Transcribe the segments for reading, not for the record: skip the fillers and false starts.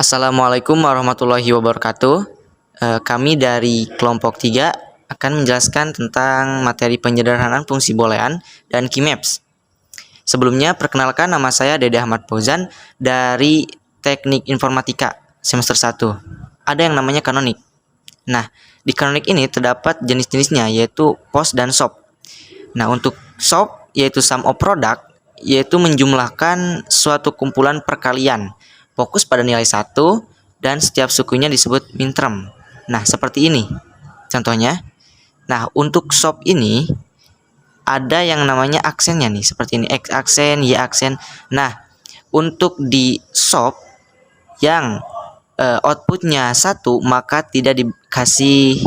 Assalamualaikum warahmatullahi wabarakatuh. Kami dari kelompok 3 akan menjelaskan tentang materi penyederhanaan fungsi boolean dan key maps. Sebelumnya, perkenalkan, nama saya Dede Ahmad Fauzan dari Teknik Informatika semester 1. Ada yang namanya kanonik. Nah, di kanonik ini terdapat jenis-jenisnya, yaitu post dan sop. Nah, untuk sop yaitu sum of product, yaitu menjumlahkan suatu kumpulan perkalian, fokus pada nilai 1, dan setiap sukunya disebut minterm. Nah, seperti ini contohnya. Nah, untuk sop ini ada yang namanya aksennya nih, seperti ini, X aksen, Y aksen. Nah, untuk di sop yang outputnya 1, maka tidak dikasih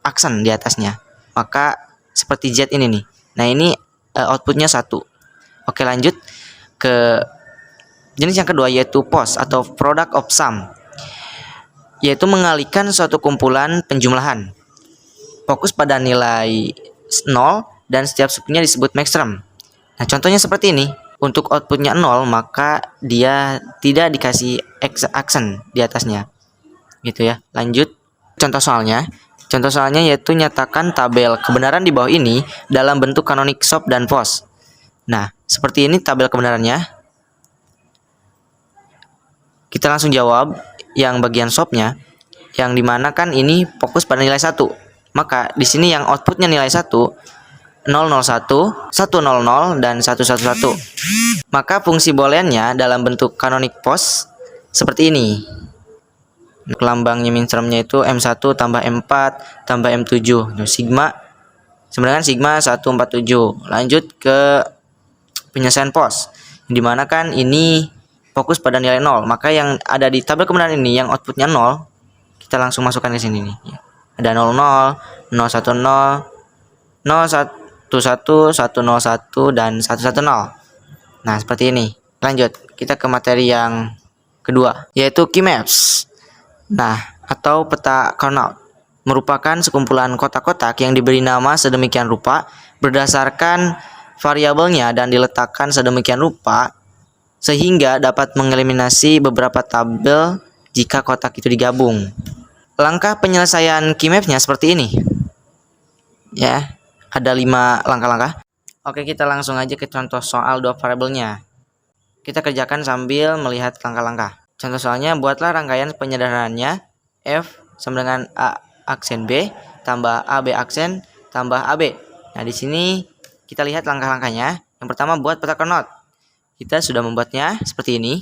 aksen di atasnya, maka seperti Z ini nih. Nah, ini outputnya 1. Oke, lanjut ke jenis yang kedua, yaitu post atau product of sum, yaitu mengalihkan suatu kumpulan penjumlahan, fokus pada nilai 0, dan setiap sukunya disebut maxterm. Nah, contohnya seperti ini. Untuk outputnya 0, maka dia tidak dikasih aksen di atasnya, gitu ya. Lanjut contoh soalnya. Contoh soalnya yaitu nyatakan tabel kebenaran di bawah ini dalam bentuk kanonik sop dan post. Nah, seperti ini tabel kebenarannya. Kita langsung jawab yang bagian sopnya, yang dimana kan ini fokus pada nilai 1. Maka di sini yang outputnya nilai 1, 001, 100, dan 111. Maka fungsi booleannya dalam bentuk kanonik post seperti ini. Lambangnya mintermnya itu M1 tambah M4 tambah M7. Sigma sama dengan sigma 147. Lanjut ke penyelesaian post, dimana kan ini fokus pada nilai 0. Maka yang ada di tabel kebenaran ini yang outputnya 0, kita langsung masukkan ke sini nih. Ada 00, 010, 011, 101, dan 110. Nah, seperti ini. Lanjut, kita ke materi yang kedua, yaitu key maps. Nah, atau peta Carnot, merupakan sekumpulan kotak-kotak yang diberi nama sedemikian rupa berdasarkan variabelnya dan diletakkan sedemikian rupa sehingga dapat mengeliminasi beberapa tabel jika kotak itu digabung. Langkah penyelesaian key mapsnya seperti ini. Ya, ada 5 langkah-langkah. Oke, kita langsung aja ke contoh soal 2 variabelnya. Kita kerjakan sambil melihat langkah-langkah. Contoh soalnya, buatlah rangkaian penyederhanaannya F sama dengan A aksen B tambah AB aksen tambah AB. Nah, di sini kita lihat langkah-langkahnya. Yang pertama, buat peta Carnot. Kita sudah membuatnya seperti ini.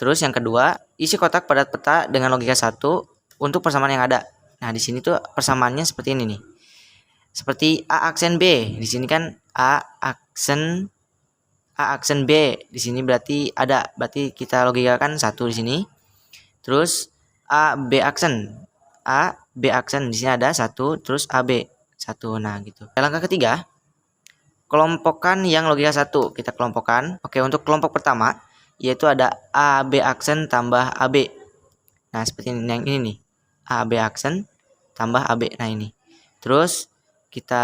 Terus yang kedua, isi kotak pada peta dengan logika 1 untuk persamaan yang ada. Nah, di sini tuh persamaannya seperti ini nih. Seperti A aksen B. Di sini kan A aksen B. Di sini berarti ada. Berarti kita logikakan 1 di sini. Terus A B aksen. Di sini ada 1, terus AB 1. Nah, gitu. Langkah ketiga, kelompokkan yang logika 1. Kita kelompokkan. Oke, untuk kelompok pertama yaitu ada AB aksen tambah AB. Nah, seperti ini, yang ini nih. AB aksen tambah AB. Nah, ini. Terus kita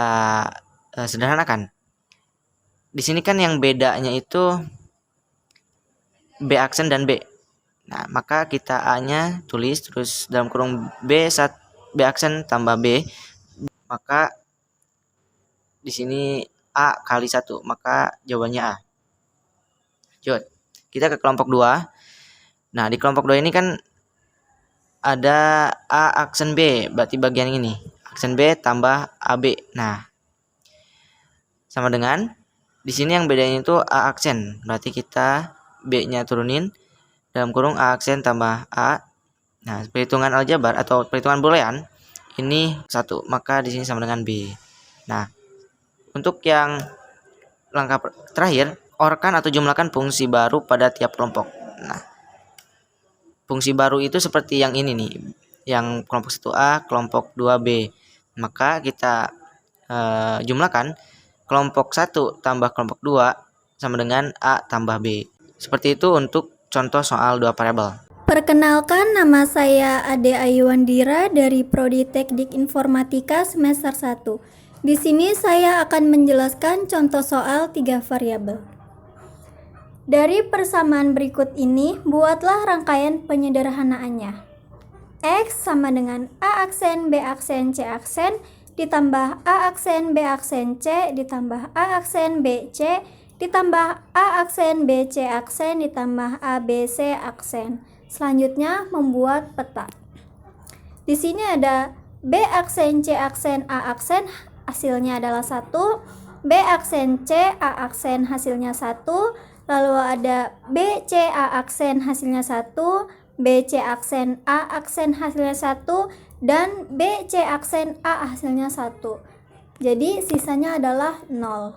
sederhanakan. Di sini kan yang bedanya itu B aksen dan B. Nah, maka kita A-nya tulis, terus dalam kurung B aksen tambah B. Maka di sini A kali 1, maka jawabannya A. Lanjut. Kita ke kelompok 2. Nah, di kelompok 2 ini kan ada A aksen B, berarti bagian ini. Aksen B tambah AB. Nah, sama dengan di sini yang bedanya itu A aksen, berarti kita B-nya turunin, dalam kurung A aksen tambah A. Nah, perhitungan aljabar atau perhitungan boolean ini 1, maka di sini sama dengan B. Nah, untuk yang langkah terakhir, orkan atau jumlahkan fungsi baru pada tiap kelompok. Nah, fungsi baru itu seperti yang ini nih, yang kelompok 1A, kelompok 2B. Maka kita jumlahkan kelompok 1 tambah kelompok 2 sama dengan A tambah B. Seperti itu untuk contoh soal 2 variabel. Perkenalkan, nama saya Ade Ayuandira dari Prodi Teknik Informatika semester 1. Di sini saya akan menjelaskan contoh soal 3 variabel. Dari persamaan berikut ini, buatlah rangkaian penyederhanaannya. X sama dengan A aksen, B aksen, C aksen, ditambah A aksen, B aksen, C, ditambah A aksen, B, C, ditambah A aksen, B, C aksen, ditambah A, B, C aksen. Selanjutnya, membuat peta. Di sini ada B aksen, C aksen, A aksen, hasilnya adalah 1. B aksen, C, A aksen, hasilnya 1. Lalu ada B, C, A aksen, hasilnya 1. B, C aksen, A aksen, hasilnya 1. Dan B, C aksen, A hasilnya 1. Jadi sisanya adalah 0.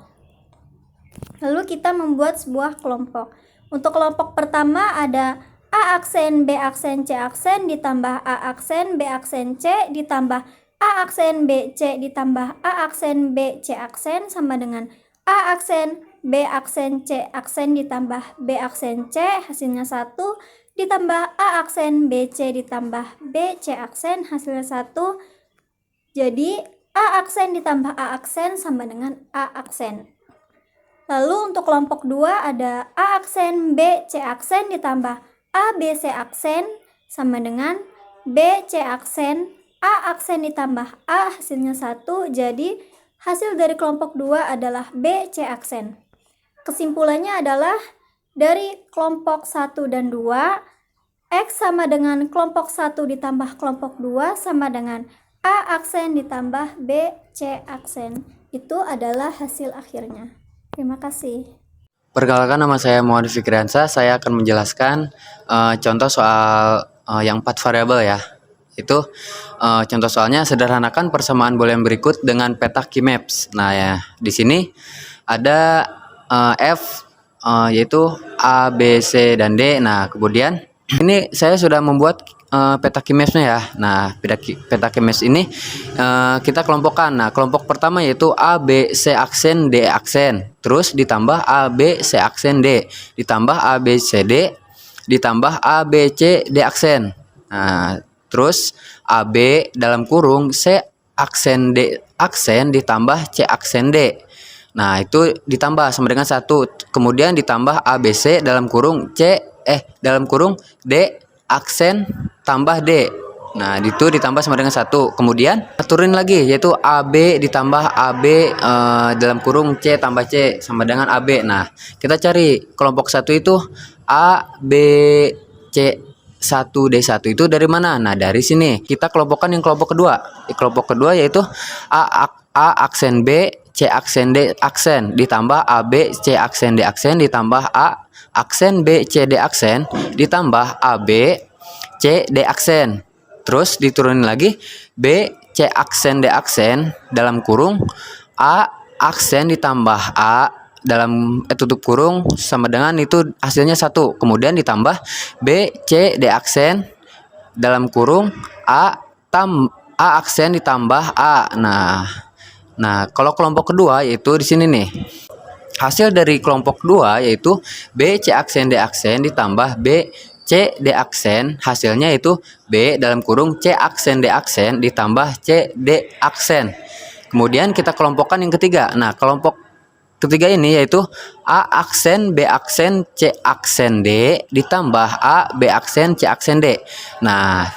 Lalu kita membuat sebuah kelompok. Untuk kelompok pertama ada A aksen, B aksen, C aksen, ditambah A aksen, B aksen, C, ditambah A aksen, B, C, ditambah A aksen, B, C aksen, sama dengan A aksen, B aksen, C aksen, ditambah B aksen, C, hasilnya 1, ditambah A aksen, B, C, ditambah B, C aksen, hasilnya 1. Jadi A aksen ditambah A aksen sama dengan A aksen. Lalu untuk kelompok 2 ada A aksen, B, C aksen, ditambah A, B, C aksen, sama dengan B, C aksen, A aksen ditambah A, hasilnya 1. Jadi hasil dari kelompok 2 adalah B, C aksen. Kesimpulannya adalah dari kelompok 1 dan 2, X sama dengan kelompok 1 ditambah kelompok 2 sama dengan A aksen ditambah B, C aksen. Itu adalah hasil akhirnya. Terima kasih. Perkenalkan, nama saya Muhammad Fikriansa. Saya akan menjelaskan contoh soal yang 4 variabel ya. Itu contoh soalnya, sederhanakan persamaan boolean berikut dengan peta keymaps. Nah ya, di sini ada F yaitu A, B, C, dan D. Nah kemudian ini saya sudah membuat peta keymapsnya ya. Nah peta keymaps ini kita kelompokkan. Nah kelompok pertama yaitu A, B, C aksen, D aksen, terus ditambah A, B, C aksen, D, ditambah A, B, C, D, ditambah A, B, C, D aksen. Nah terus A, B dalam kurung C aksen, D aksen, ditambah C aksen, D. Nah itu ditambah sama dengan 1. Kemudian ditambah A, B, C dalam kurung dalam kurung D aksen tambah D. Nah itu ditambah sama dengan 1. Kemudian turunin lagi yaitu AB ditambah AB dalam kurung C tambah C sama dengan AB. Nah kita cari kelompok 1 itu A, B, C 1, D1 itu dari mana? Nah dari sini kita kelompokkan yang kelompok kedua. Kelompok kedua yaitu A aksen B, C aksen, D aksen, ditambah AB, C aksen, D aksen, ditambah A aksen, B, C, D aksen, ditambah AB, C, D aksen. Terus diturunin lagi B, C aksen, D aksen dalam kurung A aksen ditambah A dalam tutup kurung sama dengan itu hasilnya 1. Kemudian ditambah B, C, D aksen dalam kurung A aksen ditambah A. Nah kalau kelompok kedua yaitu di sini nih. Hasil dari kelompok 2 yaitu B, C aksen, D aksen ditambah B, C, D aksen. Hasilnya itu B dalam kurung C aksen, D aksen ditambah C, D aksen. Kemudian kita kelompokkan yang ketiga. Nah kelompok ketiga ini yaitu A aksen, B aksen, C aksen, D ditambah A, B aksen, C aksen, D. Nah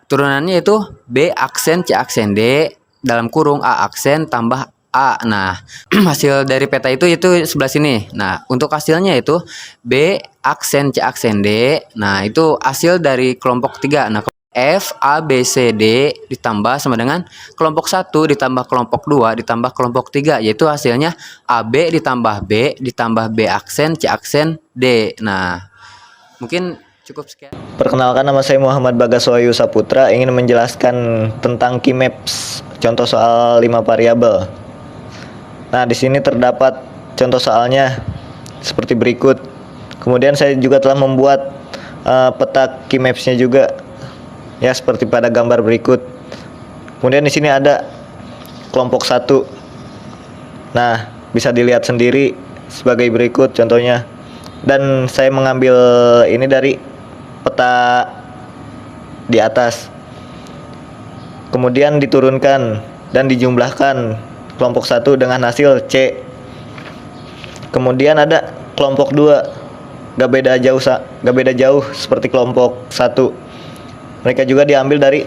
turunannya itu B aksen, C aksen, D dalam kurung A aksen tambah A. Nah hasil dari peta itu sebelah sini. Nah untuk hasilnya itu B aksen, C aksen, D. Nah itu hasil dari kelompok 3. Nah F, A, B, C, D ditambah sama dengan kelompok 1 ditambah kelompok 2 ditambah kelompok 3 yaitu hasilnya AB ditambah B ditambah B aksen, C aksen, D. Nah mungkin cukup sekian. Perkenalkan, nama saya Muhammad Bagas Wahyu Saputra, ingin menjelaskan tentang keymaps contoh soal 5 variabel. Nah, di sini terdapat contoh soalnya seperti berikut. Kemudian saya juga telah membuat peta keymapsnya juga, ya seperti pada gambar berikut. Kemudian di sini ada kelompok 1. Nah, bisa dilihat sendiri sebagai berikut contohnya. Dan saya mengambil ini dari peta di atas. Kemudian diturunkan dan dijumlahkan kelompok 1 dengan hasil C. Kemudian ada kelompok 2. Gak beda jauh seperti kelompok 1. Mereka juga diambil dari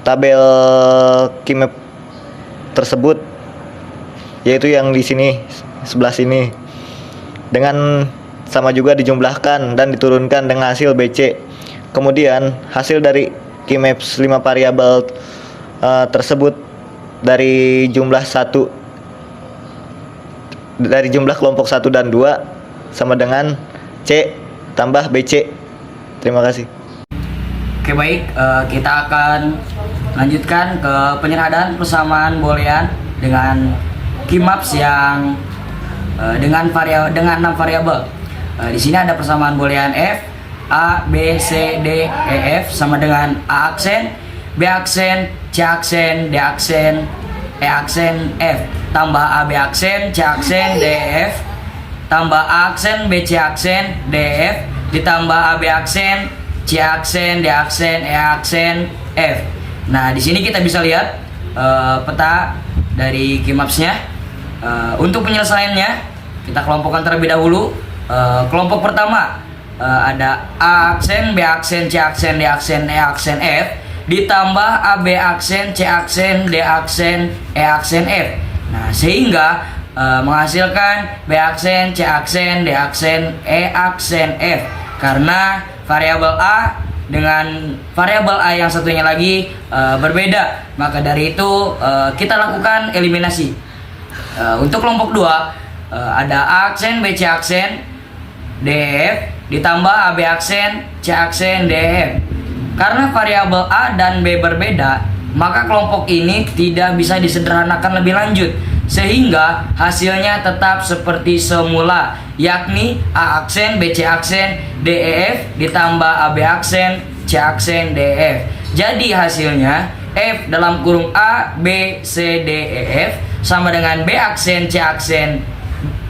tabel Key-map tersebut, yaitu yang di sini sebelah sini, dengan sama juga dijumlahkan dan diturunkan dengan hasil BC. Kemudian hasil dari Key-maps 5 variabel tersebut dari jumlah kelompok 1 dan 2 sama dengan C tambah BC. Terima kasih. Oke baik, kita akan lanjutkan ke penyerahan persamaan boolean dengan key-maps yang dengan 6 variabel. Di sini ada persamaan boolean F, A, B, C, D, E, F sama dengan A aksen, B aksen, C aksen, D aksen, E aksen, F tambah A, B aksen, C aksen, D, E, F tambah A aksen, B, C aksen, D, E, F ditambah A, B aksen, C aksen, D aksen, E aksen, F. Nah, di sini kita bisa lihat peta dari Key-maps-nya. Untuk penyelesaiannya, kita kelompokkan terlebih dahulu. Kelompok pertama ada A aksen, B aksen, C aksen, D aksen, E aksen, F ditambah A, B aksen, C aksen, D aksen, E aksen, F. Nah, sehingga menghasilkan B aksen, C aksen, D aksen, E aksen, F. Karena variabel A dengan variabel A yang satunya lagi berbeda, maka dari itu kita lakukan eliminasi. Untuk kelompok 2 ada A aksen, B, C aksen, D, F ditambah A, B aksen, C aksen, D, F. Karena variabel A dan B berbeda, maka kelompok ini tidak bisa disederhanakan lebih lanjut, sehingga hasilnya tetap seperti semula, yakni A aksen, B, C aksen, D, E, F ditambah A, B aksen, C aksen, D, E, F. Jadi hasilnya F dalam kurung A, B, C, D, E, F sama dengan B aksen, C aksen,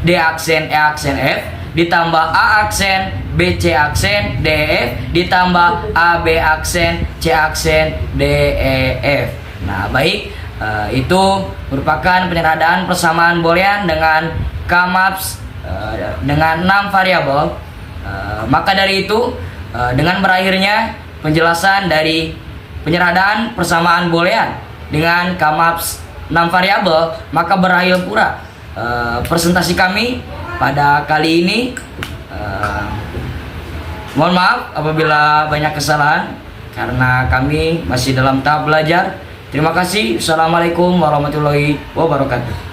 D aksen, E aksen, F ditambah A aksen, B, C aksen, D, E, F ditambah A, B aksen, C aksen, D, E, F. Nah, baik, itu merupakan penyerahan persamaan boolean dengan Key-maps dengan 6 variabel. Maka dari itu, dengan berakhirnya penjelasan dari penyerahan persamaan boolean dengan Key-maps 6 variabel, maka berakhir pula presentasi kami pada kali ini. Mohon maaf apabila banyak kesalahan karena kami masih dalam tahap belajar. Terima kasih. Assalamualaikum warahmatullahi wabarakatuh.